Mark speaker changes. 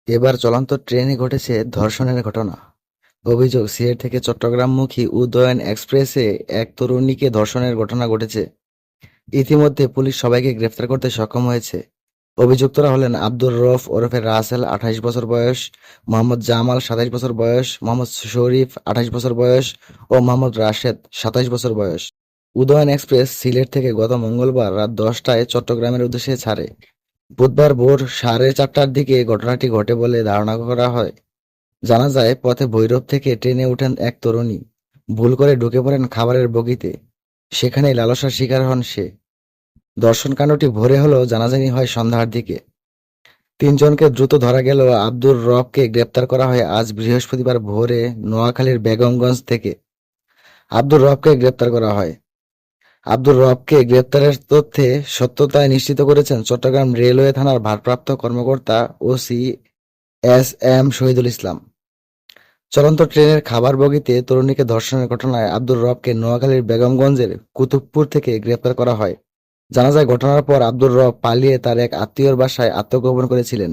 Speaker 1: এবার চলন্ত ট্রেনে ঘটেছে ধর্ষণের ঘটনা। অভিযোগ, সিলেট থেকে চট্টগ্রামমুখী উদয়ন এক্সপ্রেসে এক তরুণীকে ধর্ষণের ঘটনা ঘটেছে। ইতিমধ্যে পুলিশ সবাইকে গ্রেফতার করতে সক্ষম হয়েছে। অভিযুক্তরা হলেন আব্দুর রউফ ওরফে রাসেল, 28 বছর বয়স; মোহাম্মদ জামাল, 27 বছর বয়স; মোহাম্মদ শরীফ, 28 বছর বয়স ও মোহাম্মদ রাশেদ, 27 বছর বয়স। উদয়ন এক্সপ্রেস সিলেট থেকে গত মঙ্গলবার রাত 10টায় চট্টগ্রামের উদ্দেশ্যে ছাড়ে। বুধবার ভোর 4:30টার দিকে ঘটনাটি ঘটে বলে ধারণা করা হয়। জানা যায়, পথে ভৈরব থেকে ট্রেনে ওঠেন এক তরুণী। ভুল করে ঢুকে পড়েন খাবারের বগিতে। সেখানেই লালসার শিকার হন সে। ধর্ষণকাণ্ডটি ভোরে হলেও জানাজানি হয় সন্ধ্যার দিকে। তিনজনকে দ্রুত ধরা গেলেও আব্দুর রবকে গ্রেপ্তার করা হয় আজ বৃহস্পতিবার ভোরে নোয়াখালীর বেগমগঞ্জ থেকে। আব্দুর রবকে গ্রেপ্তার করা হয়। আব্দুর রবকে গ্রেপ্তারের তথ্যে সত্যতা নিশ্চিত করেছেন চট্টগ্রাম রেলওয়ে থানার ভারপ্রাপ্ত কর্মকর্তা OC S M Shahidul Islam. চলন্ত ট্রেনের খাবার বগিতে তরুণীকে ধর্ষণের ঘটনায় আব্দুর রবকে নোয়াখালীর বেগমগঞ্জের কুতুবপুর থেকে গ্রেপ্তার করা হয়। জানা যায়, ঘটনার পর আব্দুর রব পালিয়ে তার এক আত্মীয়র বাসায় আত্মগোপন করেছিলেন।